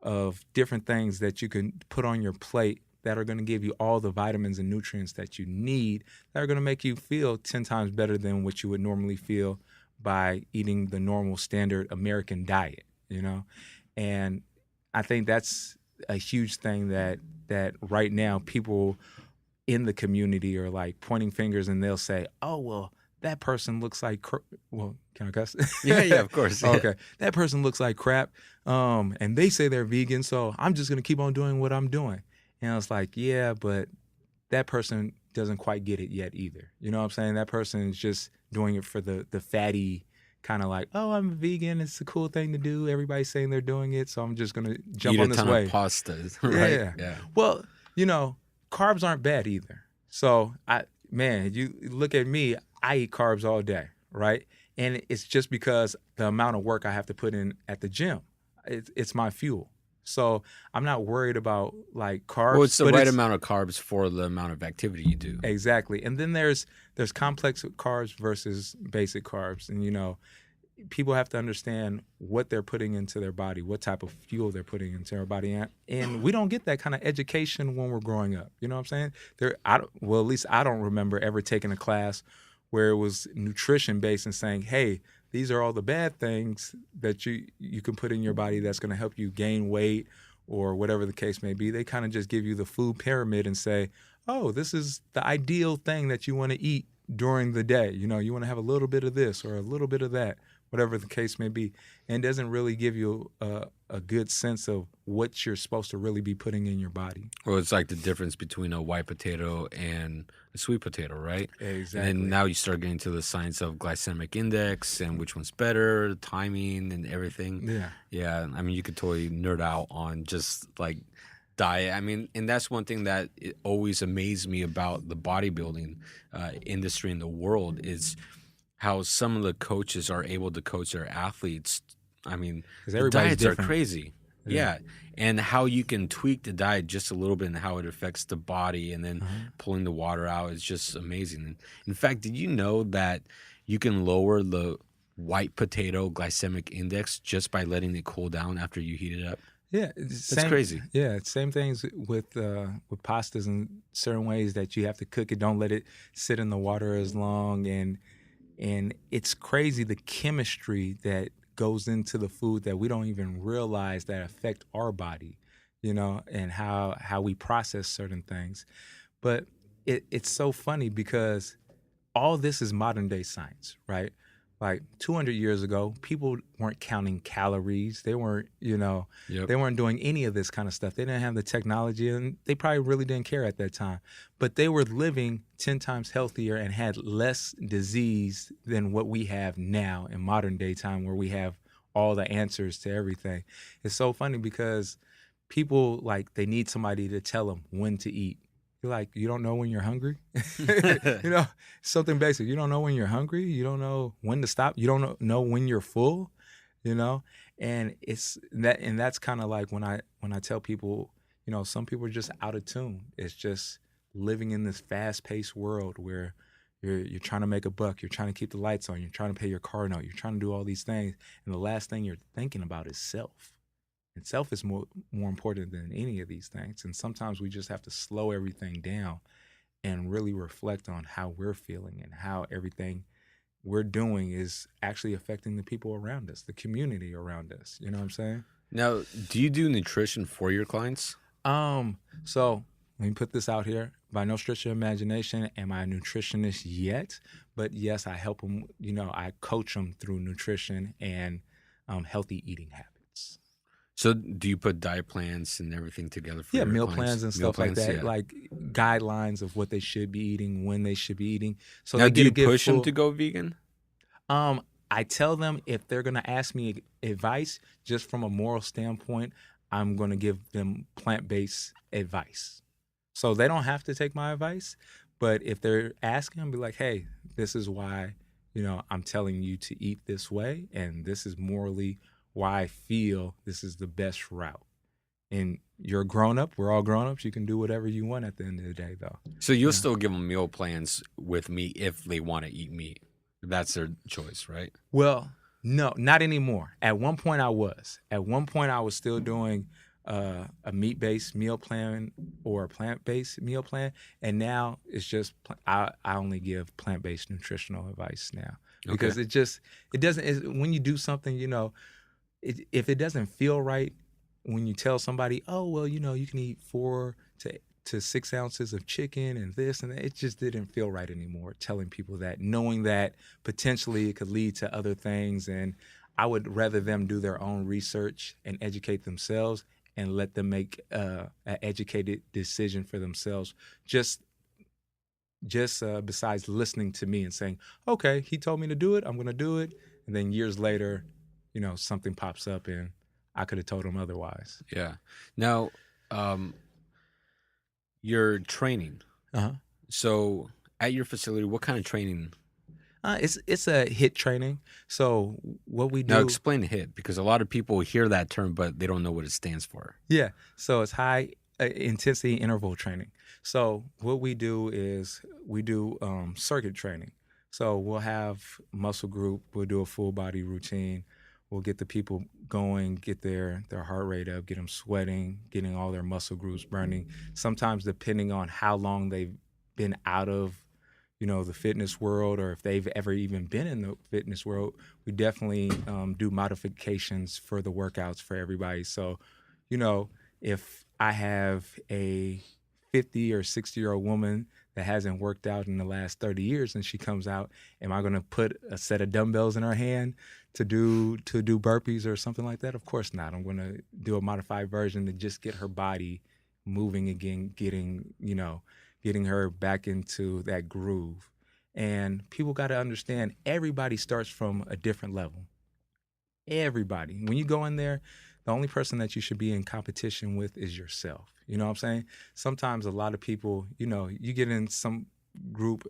[SPEAKER 2] of different things that you can put on your plate that are going to give you all the vitamins and nutrients that you need, that are going to make you feel 10 times better than what you would normally feel by eating the normal standard American diet, you know? And I think that's a huge thing that right now people in the community are like pointing fingers and they'll say, "Oh, well, that person looks like well, can I cuss?"
[SPEAKER 1] Yeah, yeah, of course. Yeah.
[SPEAKER 2] Okay. That person looks like crap. And they say they're vegan, so I'm just going to keep on doing what I'm doing. And I was like, "Yeah, but that person doesn't quite get it yet either." You know what I'm saying? That person is just doing it for the fatty kind of like, "Oh, I'm a vegan. It's a cool thing to do. Everybody's saying they're doing it, so I'm just going to jump
[SPEAKER 1] Eat a
[SPEAKER 2] on this
[SPEAKER 1] ton
[SPEAKER 2] wave."
[SPEAKER 1] of pastas, right?
[SPEAKER 2] Yeah.
[SPEAKER 1] Yeah.
[SPEAKER 2] Well, carbs aren't bad either. So you look at me, I eat carbs all day, right? And it's just because the amount of work I have to put in at the gym. It's my fuel. So I'm not worried about like carbs.
[SPEAKER 1] Well, it's the right amount of carbs for the amount of activity you do.
[SPEAKER 2] Exactly. And then there's complex carbs versus basic carbs. And people have to understand what they're putting into their body, what type of fuel they're putting into their body. And we don't get that kind of education when we're growing up. You know what I'm saying? At least I don't remember ever taking a class where it was nutrition based and saying, "Hey, these are all the bad things that you can put in your body that's going to help you gain weight," or whatever the case may be. They kind of just give you the food pyramid and say, "Oh, this is the ideal thing that you want to eat during the day. You want to have a little bit of this or a little bit of that," whatever the case may be. And it doesn't really give you a good sense of what you're supposed to really be putting in your body.
[SPEAKER 1] Well, it's like the difference between a white potato and a sweet potato, right?
[SPEAKER 2] Exactly.
[SPEAKER 1] And now you start getting to the science of glycemic index and which one's better, timing and everything.
[SPEAKER 2] Yeah.
[SPEAKER 1] Yeah. I mean, you could totally nerd out on just like diet. I mean, and that's one thing that it always amazed me about the bodybuilding industry in the world is how some of the coaches are able to coach their athletes. I mean, the diets are crazy. Yeah. And how you can tweak the diet just a little bit and how it affects the body and then pulling the water out is just amazing. In fact, did you know that you can lower the white potato glycemic index just by letting it cool down after you heat it up?
[SPEAKER 2] Yeah,
[SPEAKER 1] that's crazy.
[SPEAKER 2] Yeah, it's same things with pastas in certain ways that you have to cook it. Don't let it sit in the water as long, and it's crazy the chemistry that goes into the food that we don't even realize that affect our body, and how we process certain things. But it's so funny because all this is modern day science, right? Like 200 years ago, people weren't counting calories. They weren't, they weren't doing any of this kind of stuff. They didn't have the technology and they probably really didn't care at that time. But they were living 10 times healthier and had less disease than what we have now in modern day time where we have all the answers to everything. It's so funny because people they need somebody to tell them when to eat. You're like, you don't know when you're hungry? Something basic. You don't know when you're hungry. You don't know when to stop. You don't know when you're full, And it's that, and that's kind of like when I tell people, some people are just out of tune. It's just living in this fast-paced world where you're trying to make a buck, you're trying to keep the lights on, you're trying to pay your car note, you're trying to do all these things, and the last thing you're thinking about is self. And self is more important than any of these things. And sometimes we just have to slow everything down and really reflect on how we're feeling and how everything we're doing is actually affecting the people around us, the community around us. You know what I'm saying?
[SPEAKER 1] Now, do you do nutrition for your clients?
[SPEAKER 2] So let me put this out here. By no stretch of imagination am I a nutritionist yet, but yes, I help them, I coach them through nutrition and healthy eating habits.
[SPEAKER 1] So do you put diet plans and everything together for your
[SPEAKER 2] meal
[SPEAKER 1] clients?
[SPEAKER 2] plans and stuff like that, like guidelines of what they should be eating, when they should be eating. So
[SPEAKER 1] now, do you push them to go vegan?
[SPEAKER 2] I tell them if they're going to ask me advice, just from a moral standpoint, I'm going to give them plant-based advice. So they don't have to take my advice, but if they're asking, I'll be like, hey, this is why, I'm telling you to eat this way, and this is morally why I feel this is the best route. And you're a grown-up. We're all grown-ups. You can do whatever you want at the end of the day, though.
[SPEAKER 1] So you'll still give them meal plans with meat if they want to eat meat. That's their choice, right?
[SPEAKER 2] Well, no, not anymore. At one point I was. At one point I was still doing a meat-based meal plan or a plant-based meal plan. And now it's just I only give plant-based nutritional advice now.
[SPEAKER 1] Okay.
[SPEAKER 2] because it doesn't when you do something, if it doesn't feel right when you tell somebody, oh well, you can eat 4 to 6 ounces of chicken and this and that, it just didn't feel right anymore. Telling people that, knowing that potentially it could lead to other things, and I would rather them do their own research and educate themselves and let them make an educated decision for themselves. Just besides listening to me and saying, okay, he told me to do it, I'm going to do it. And then years later, something pops up and I could have told him otherwise.
[SPEAKER 1] Yeah. Now, your training.
[SPEAKER 2] Uh-huh.
[SPEAKER 1] So at your facility, what kind of training?
[SPEAKER 2] It's a HIIT training. So what we do.
[SPEAKER 1] Now explain HIIT, because a lot of people hear that term, but they don't know what it stands for.
[SPEAKER 2] Yeah. So it's high intensity interval training. So what we do is we do circuit training. So we'll have muscle group. We'll do a full body routine. We'll get the people going, get their heart rate up, get them sweating, getting all their muscle groups burning. Sometimes depending on how long they've been out of, the fitness world, or if they've ever even been in the fitness world, we definitely do modifications for the workouts for everybody. So, if I have a 50 or 60-year-old woman that hasn't worked out in the last 30 years and she comes out, am I going to put a set of dumbbells in her hand to do burpees or something like that? Of course not. I'm going to do a modified version to just get her body moving again, getting her back into that groove. And people got to understand, everybody starts from a different level. Everybody. When you go in there, the only person that you should be in competition with is yourself. You know what I'm saying? Sometimes a lot of people, you get in some group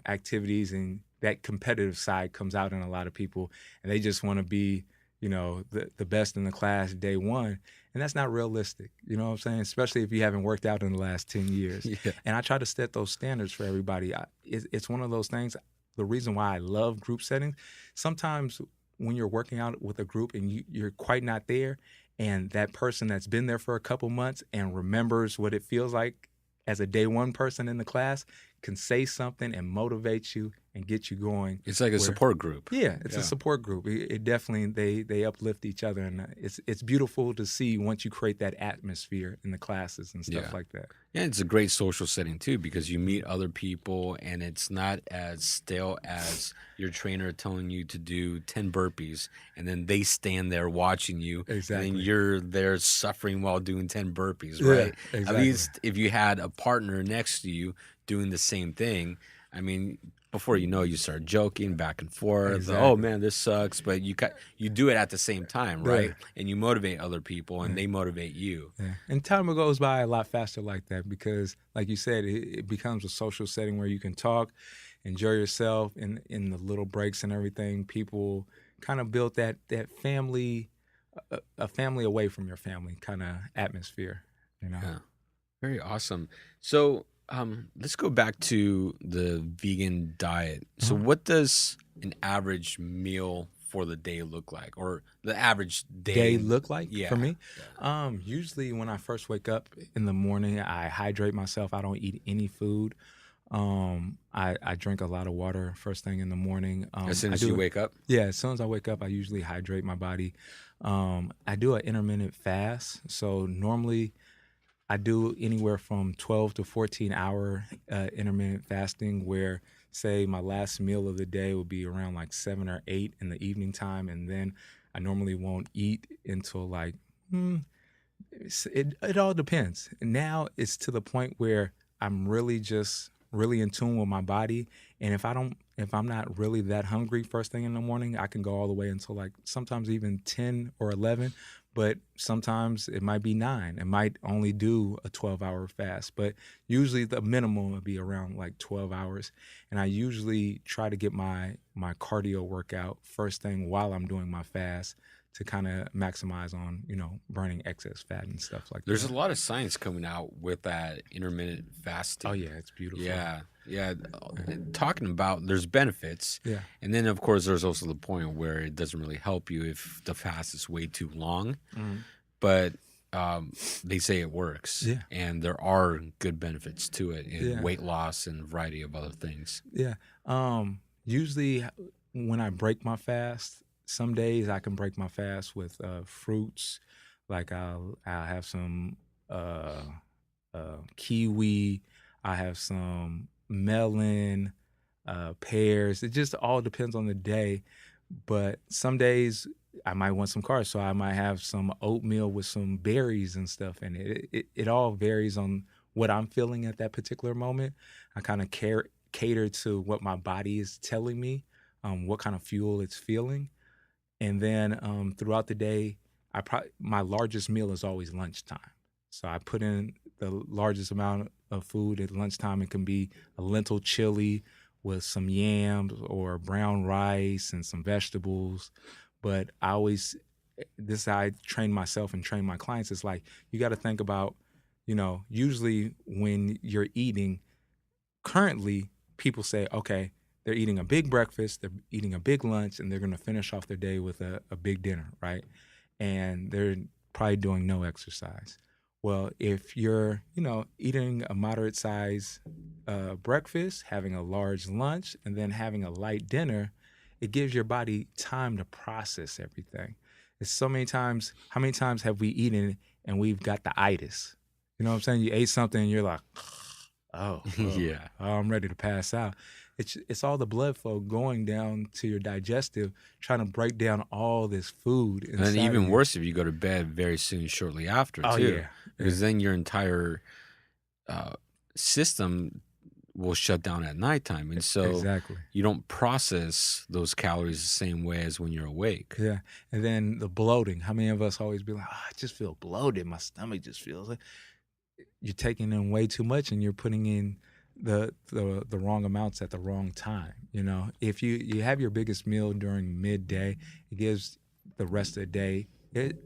[SPEAKER 2] activities and that competitive side comes out in a lot of people, and they just want to be, the best in the class day one. And that's not realistic. You know what I'm saying? Especially if you haven't worked out in the last 10 years.
[SPEAKER 1] Yeah.
[SPEAKER 2] And I try to set those standards for everybody. It's one of those things. The reason why I love group settings, sometimes when you're working out with a group and you're quite not there, and that person that's been there for a couple months and remembers what it feels like as a day one person in the class can say something and motivate you and get you going.
[SPEAKER 1] It's like a support group.
[SPEAKER 2] Yeah, it's a support group. It definitely, they uplift each other, and it's beautiful to see once you create that atmosphere in the classes and stuff like that.
[SPEAKER 1] Yeah, it's a great social setting too, because you meet other people and it's not as stale as your trainer telling you to do 10 burpees and then they stand there watching you.
[SPEAKER 2] Exactly.
[SPEAKER 1] And you're there suffering while doing 10 burpees, right?
[SPEAKER 2] Yeah, exactly.
[SPEAKER 1] At least if you had a partner next to you doing the same thing, I mean, before you know, you start joking back and forth.
[SPEAKER 2] Exactly.
[SPEAKER 1] Oh man, this sucks, but you do it at the same time, right?
[SPEAKER 2] Yeah.
[SPEAKER 1] And you motivate other people, and they motivate you.
[SPEAKER 2] Yeah. And time goes by a lot faster like that because, like you said, it becomes a social setting where you can talk, enjoy yourself in the little breaks and everything. People kind of build that family, a family away from your family kind of atmosphere.
[SPEAKER 1] Yeah, very awesome. So. Let's go back to the vegan diet. So what does an average meal for the day look like, or the average day
[SPEAKER 2] look like for me?
[SPEAKER 1] Yeah.
[SPEAKER 2] Usually when I first wake up in the morning, I hydrate myself. I don't eat any food. I drink a lot of water first thing in the morning.
[SPEAKER 1] As soon as you wake up?
[SPEAKER 2] Yeah, as soon as I wake up, I usually hydrate my body. I do an intermittent fast. So normally I do anywhere from 12 to 14 hour intermittent fasting where, say, my last meal of the day will be around like 7 or 8 in the evening time. And then I normally won't eat until like, it all depends. Now it's to the point where I'm really in tune with my body. And if I'm not really that hungry first thing in the morning, I can go all the way until like sometimes even 10 or 11. But sometimes it might be 9. It might only do a 12-hour fast. But usually the minimum would be around like 12 hours. And I usually try to get my cardio workout first thing while I'm doing my fast to kind of maximize on, burning excess fat and stuff like that.
[SPEAKER 1] There's a lot of science coming out with that intermittent fasting.
[SPEAKER 2] Oh, yeah, it's beautiful.
[SPEAKER 1] Yeah. Talking about there's benefits.
[SPEAKER 2] Yeah.
[SPEAKER 1] And then, of course, there's also the point where it doesn't really help you if the fast is way too long. Mm-hmm. But they say it works.
[SPEAKER 2] Yeah.
[SPEAKER 1] And there are good benefits to it in weight loss and a variety of other things.
[SPEAKER 2] Yeah. Usually when I break my fast, some days I can break my fast with fruits. Like I'll have some kiwi. I have some melon, pears. It just all depends on the day. But some days I might want some carbs, so I might have some oatmeal with some berries and stuff in it. It all varies on what I'm feeling at that particular moment. I kind of cater to what my body is telling me, what kind of fuel it's feeling. And then throughout the day, my largest meal is always lunchtime. So I put in the largest amount of food at lunchtime. It can be a lentil chili with some yams or brown rice and some vegetables. But this is how I train myself and train my clients. It's like, you got to think about, usually when you're eating, currently people say, okay, they're eating a big breakfast, they're eating a big lunch, and they're going to finish off their day with a big dinner, right? And they're probably doing no exercise. Well, if you're, eating a moderate size breakfast, having a large lunch, and then having a light dinner, it gives your body time to process everything. It's so many times, how many times have we eaten and we've got the itis? You know what I'm saying? You ate something and you're like, oh,
[SPEAKER 1] Yeah.
[SPEAKER 2] I'm ready to pass out. It's all the blood flow going down to your digestive, trying to break down all this food.
[SPEAKER 1] And then even worse if you go to bed very soon, shortly after, too.
[SPEAKER 2] Yeah.
[SPEAKER 1] Because then your entire system will shut down at nighttime. And so
[SPEAKER 2] Exactly.
[SPEAKER 1] you don't process those calories the same way as when you're awake.
[SPEAKER 2] Yeah. And then the bloating. How many of us always be like, I just feel bloated. My stomach just feels like you're taking in way too much and you're putting in the wrong amounts at the wrong time. If you have your biggest meal during midday, it gives the rest of the day,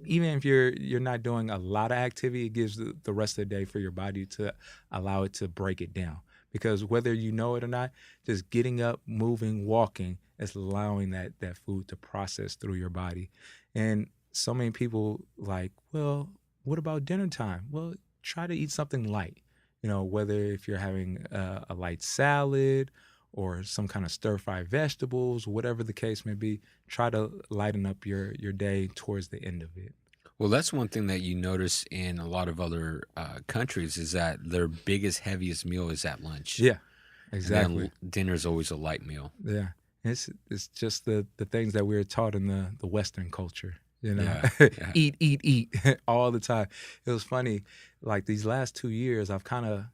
[SPEAKER 2] even if you're not doing a lot of activity, it gives the rest of the day for your body to allow it to break it down. Because whether you know it or not, just getting up, moving, walking is allowing that food to process through your body. And so many people like, well, what about dinner time? Well, try to eat something light. Whether if you're having a light salad or some kind of stir-fried vegetables, whatever the case may be, try to lighten up your day towards the end of it.
[SPEAKER 1] Well, that's one thing that you notice in a lot of other countries is that their biggest, heaviest meal is at lunch.
[SPEAKER 2] Yeah, exactly.
[SPEAKER 1] And then dinner is always a light meal.
[SPEAKER 2] Yeah, it's just the things that we're taught in the Western culture.
[SPEAKER 1] Yeah.
[SPEAKER 2] Eat all the time. It was funny, like these last 2 years, I've kind of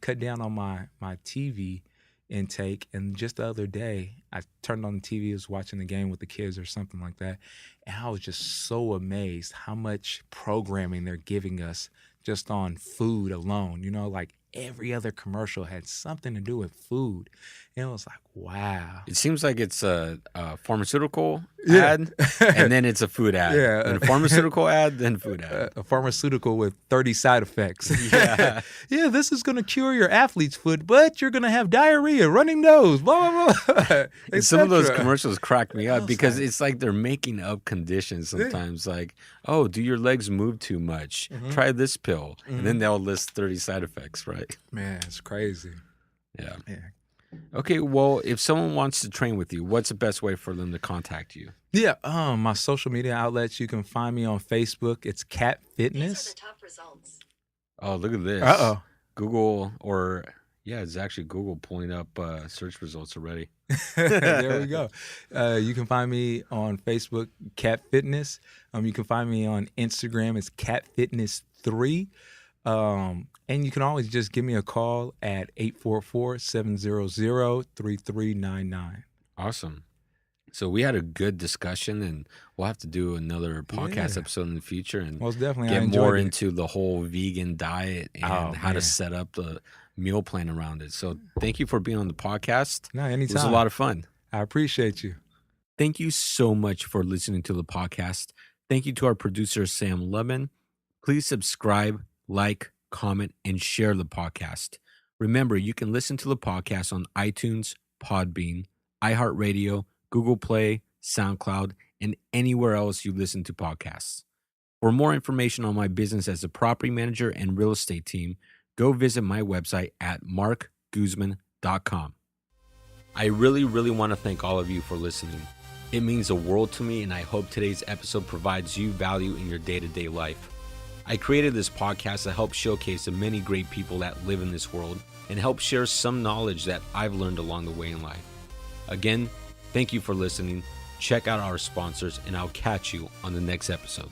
[SPEAKER 2] cut down on my TV intake. And just the other day, I turned on the TV, was watching the game with the kids or something like that, and I was just so amazed how much programming they're giving us just on food alone. Like every other commercial had something to do with food. And it was like, wow.
[SPEAKER 1] It seems like it's a pharmaceutical ad, and then it's a food ad.
[SPEAKER 2] Yeah.
[SPEAKER 1] And a pharmaceutical ad, then food ad.
[SPEAKER 2] A pharmaceutical with 30 side effects.
[SPEAKER 1] Yeah.
[SPEAKER 2] Yeah, this is going to cure your athlete's foot, but you're going to have diarrhea, running nose, blah, blah, blah.
[SPEAKER 1] And some of those commercials crack me up because it's like they're making up conditions sometimes. Like, oh, do your legs move too much? Try this pill. And then they'll list 30 side effects, right?
[SPEAKER 2] Man, it's crazy.
[SPEAKER 1] Yeah.
[SPEAKER 2] Yeah.
[SPEAKER 1] Okay, well, if someone wants to train with you, what's the best way for them to contact you?
[SPEAKER 2] Yeah, my social media outlets, you can find me on Facebook. It's Cat Fitness.
[SPEAKER 3] These are the top results.
[SPEAKER 1] Oh, look at this.
[SPEAKER 2] Uh-oh.
[SPEAKER 1] Google it's actually Google pulling up search results already.
[SPEAKER 2] There we go. You can find me on Facebook, Cat Fitness. You can find me on Instagram. It's Cat Fitness 3. And you can always just give me a call at 844-700-3399.
[SPEAKER 1] Awesome. So we had a good discussion, and we'll have to do another podcast episode in the future and
[SPEAKER 2] Most definitely.
[SPEAKER 1] get more into the whole vegan diet and how to
[SPEAKER 2] man.
[SPEAKER 1] set up the meal plan around it. So thank you for being on the podcast.
[SPEAKER 2] No, anytime.
[SPEAKER 1] It was a lot of fun.
[SPEAKER 2] I appreciate you.
[SPEAKER 1] Thank you so much for listening to the podcast. Thank you to our producer, Sam Lubman. Please subscribe, like, comment, and share the podcast. Remember, you can listen to the podcast on iTunes, Podbean, iHeartRadio, Google Play, SoundCloud, and anywhere else you listen to podcasts. For more information on my business as a property manager and real estate team, go visit my website at markguzman.com. I really want to thank all of you for listening. It means the world to me, and I hope today's episode provides you value in your day-to-day life. I created this podcast to help showcase the many great people that live in this world and help share some knowledge that I've learned along the way in life. Again, thank you for listening. Check out our sponsors, and I'll catch you on the next episode.